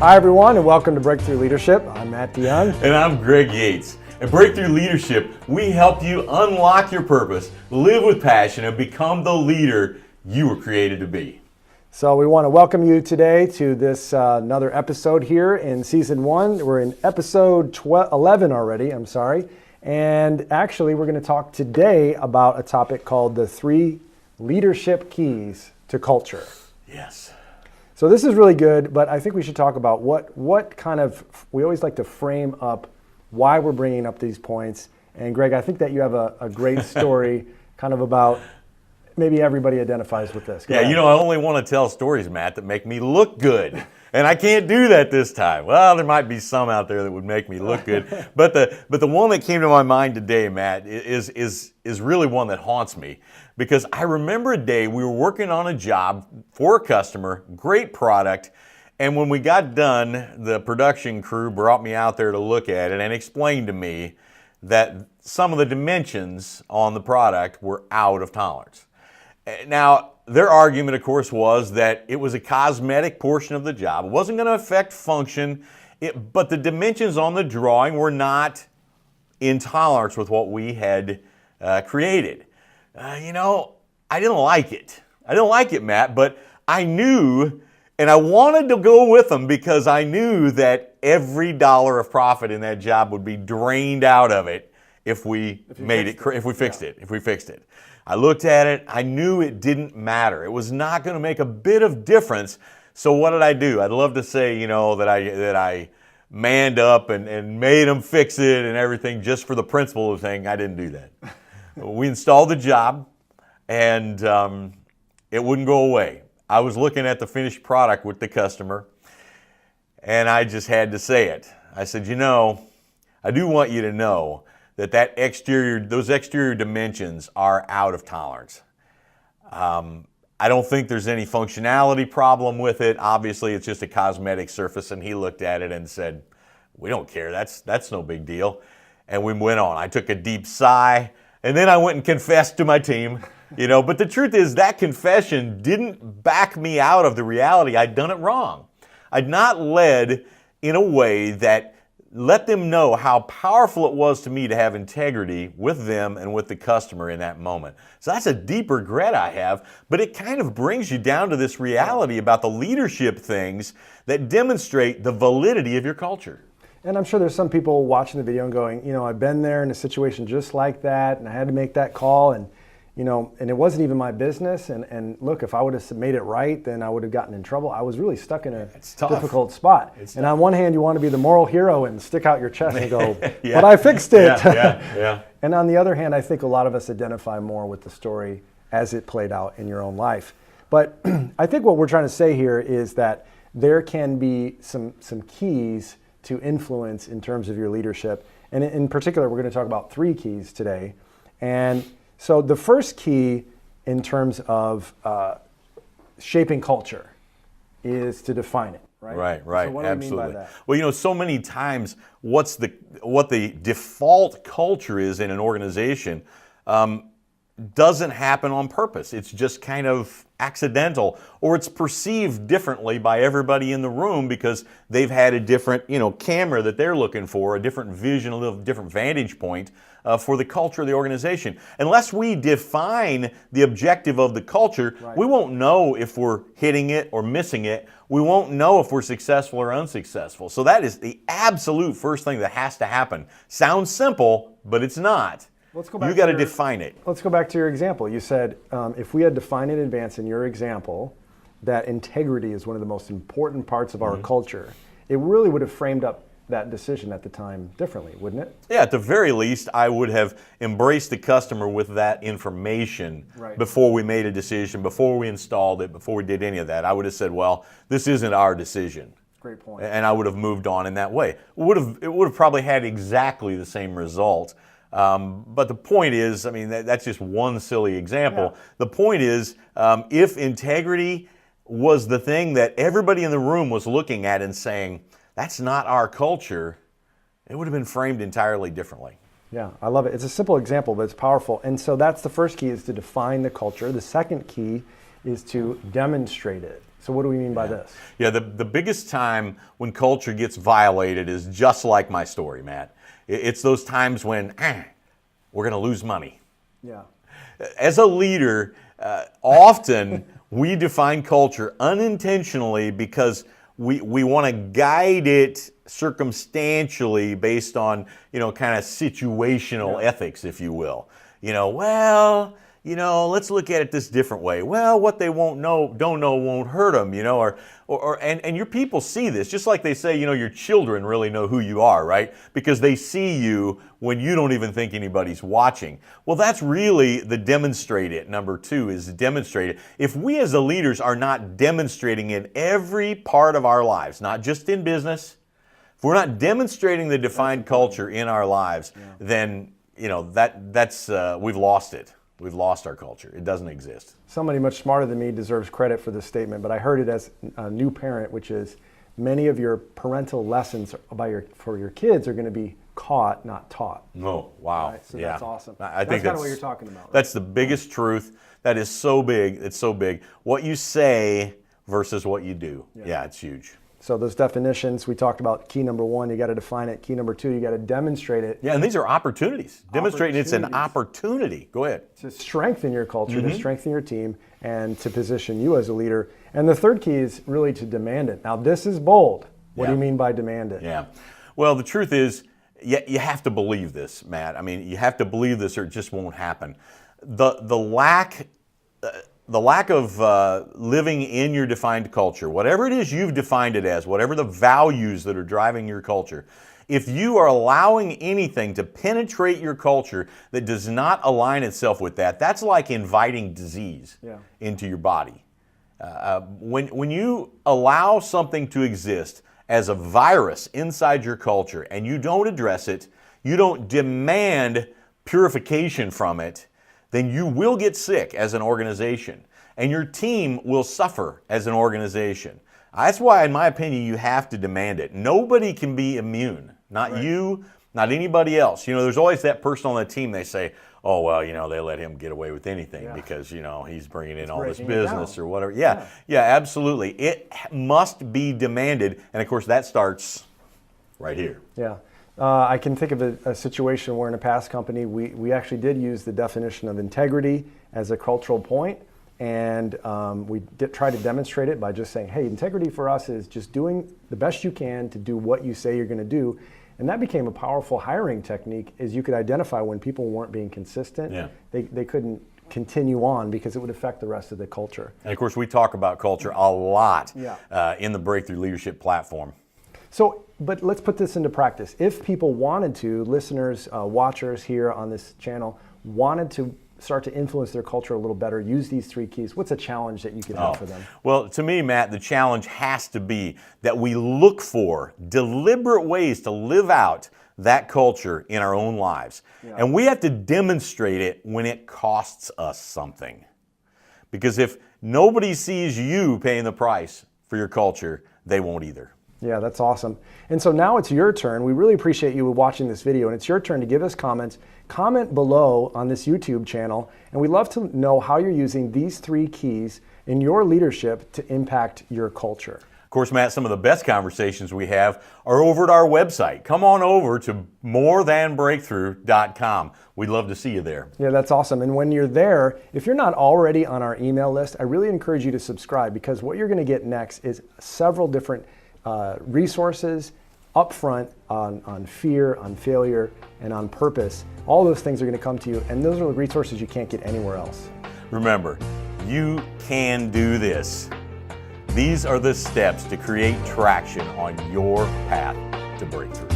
Hi everyone, and welcome to Breakthrough Leadership. I'm Matt DeYoung. And I'm Greg Yates. At Breakthrough Leadership, we help you unlock your purpose, live with passion, and become the leader you were created to be. So we want to welcome you today to this another episode here in Season 1. We're in episode 11 already, And actually, we're going to talk today about a topic called the 3 leadership keys to culture. Yes. So this is really good, but I think we should talk about what kind of, we always like to frame up why we're bringing up these points. And Greg, I think that you have a great story kind of about, maybe everybody identifies with this. Go ahead. I only want to tell stories, Matt, that make me look good. And I can't do that this time. Well, there might be some out there that would make me look good. But the one that came to my mind today, Matt, is really one that haunts me. Because I remember a day we were working on a job for a customer, great product, and when we got done, the production crew brought me out there to look at it and explained to me that some of the dimensions on the product were out of tolerance. Now, their argument, of course, was that it was a cosmetic portion of the job. It wasn't going to affect function, but the dimensions on the drawing were not in tolerance with what we had created. I didn't like it. I didn't like it, Matt, but I knew, and I wanted to go with them because I knew that every dollar of profit in that job would be drained out of it if we fixed it. I looked at it. I knew it didn't matter. It was not going to make a bit of difference. So what did I do? I'd love to say, that I manned up and made them fix it and everything just for the principle of saying I didn't do that. We installed the job, and it wouldn't go away. I was looking at the finished product with the customer, and I just had to say it. I said, I do want you to know that those exterior dimensions are out of tolerance. I don't think there's any functionality problem with it. Obviously, it's just a cosmetic surface, and he looked at it and said, we don't care. That's no big deal. And we went on. I took a deep sigh. And then I went and confessed to my team, but the truth is that confession didn't back me out of the reality I'd done it wrong. I'd not led in a way that let them know how powerful it was to me to have integrity with them and with the customer in that moment. So that's a deep regret I have, but it kind of brings you down to this reality about the leadership things that demonstrate the validity of your culture. And I'm sure there's some people watching the video and going, I've been there in a situation just like that, and I had to make that call, and it wasn't even my business. And look, if I would have made it right, then I would have gotten in trouble. I was really stuck in a difficult spot. And on one hand, you want to be the moral hero and stick out your chest and go, yeah. But I fixed it. Yeah. And on the other hand, I think a lot of us identify more with the story as it played out in your own life. But I think what we're trying to say here is that there can be some keys to influence in terms of your leadership. And in particular, we're going to talk about 3 keys today. And so the first key in terms of shaping culture is to define it, right? Right, So what absolutely. do you mean by that? Well, so many times what the default culture is in an organization doesn't happen on purpose. It's just kind of accidental, or it's perceived differently by everybody in the room because they've had a different, camera that they're looking for, a different vision, a little different vantage point for the culture of the organization. Unless we define the objective of the culture, we won't know if we're hitting it or missing it. We won't know if we're successful or unsuccessful. So that is the absolute first thing that has to happen. Sounds simple, but it's not. You got to define it. Let's go back to your example. You said if we had defined in advance in your example that integrity is one of the most important parts of our culture, it really would have framed up that decision at the time differently, wouldn't it? Yeah, at the very least, I would have embraced the customer with that information before we made a decision, before we installed it, before we did any of that. I would have said, well, this isn't our decision. Great point. And I would have moved on in that way. It would have probably had exactly the same result. But the point is, that's just one silly example. Yeah. The point is, if integrity was the thing that everybody in the room was looking at and saying, that's not our culture, it would have been framed entirely differently. Yeah, I love it. It's a simple example, but it's powerful. And so that's the first key, is to define the culture. The second key is to demonstrate it. So what do we mean by this? Yeah, the biggest time when culture gets violated is just like my story, Matt. It's those times when we're going to lose money. Yeah. As a leader, often we define culture unintentionally because we want to guide it circumstantially based on, kind of situational ethics, if you will. Let's look at it this different way. Well, what they don't know won't hurt them, and your people see this, just like they say, your children really know who you are, right? Because they see you when you don't even think anybody's watching. Well, that's really the demonstrate it. Number 2 is demonstrate it. If we as the leaders are not demonstrating in every part of our lives, not just in business, if we're not demonstrating the defined culture in our lives, then, that's we've lost it. We've lost our culture. It doesn't exist. Somebody much smarter than me deserves credit for this statement, but I heard it as a new parent, which is many of your parental lessons for your kids are going to be caught, not taught. Oh, wow. Right, so that's awesome. I think that's kind of what you're talking about. Right? That's the biggest truth. That is so big. It's so big. What you say versus what you do. Yeah, it's huge. So those definitions, we talked about key number 1, you got to define it. Key number 2, you got to demonstrate it. Yeah, and these are opportunities. Demonstrating it's an opportunity. Go ahead. To strengthen your culture, to strengthen your team, and to position you as a leader. And the third key is really to demand it. Now, this is bold. What do you mean by demand it? Yeah. Well, the truth is, you have to believe this, Matt. I mean, you have to believe this or it just won't happen. The lack of living in your defined culture, whatever it is you've defined it as, whatever the values that are driving your culture, if you are allowing anything to penetrate your culture that does not align itself with that, that's like inviting disease into your body. When you allow something to exist as a virus inside your culture and you don't address it, you don't demand purification from it, then you will get sick as an organization, and your team will suffer as an organization. That's why, in my opinion, you have to demand it. Nobody can be immune. Not you, not anybody else. There's always that person on the team, they say, oh, well, they let him get away with anything because, he's bringing in all this business or whatever. Yeah, absolutely. It must be demanded, and of course, that starts right here. Yeah. I can think of a situation where in a past company, we actually did use the definition of integrity as a cultural point, and we try to demonstrate it by just saying, hey, integrity for us is just doing the best you can to do what you say you're going to do. And that became a powerful hiring technique, is you could identify when people weren't being consistent. Yeah. They couldn't continue on because it would affect the rest of the culture. And of course, we talk about culture a lot in the Breakthrough Leadership platform. So, but let's put this into practice. If people wanted to, listeners, watchers here on this channel, wanted to start to influence their culture a little better, use these 3 keys, what's a challenge that you could have for them? Well, to me, Matt, the challenge has to be that we look for deliberate ways to live out that culture in our own lives. Yeah. And we have to demonstrate it when it costs us something. Because if nobody sees you paying the price for your culture, they won't either. Yeah, that's awesome. And so now it's your turn. We really appreciate you watching this video, and it's your turn to give us comments. Comment below on this YouTube channel, and we'd love to know how you're using these 3 keys in your leadership to impact your culture. Of course, Matt, some of the best conversations we have are over at our website. Come on over to morethanbreakthrough.com. We'd love to see you there. Yeah, that's awesome. And when you're there, if you're not already on our email list, I really encourage you to subscribe, because what you're going to get next is several different resources upfront on fear, on failure, and on purpose. All those things are going to come to you, and those are the resources you can't get anywhere else. Remember, you can do this. These are the steps to create traction on your path to breakthrough.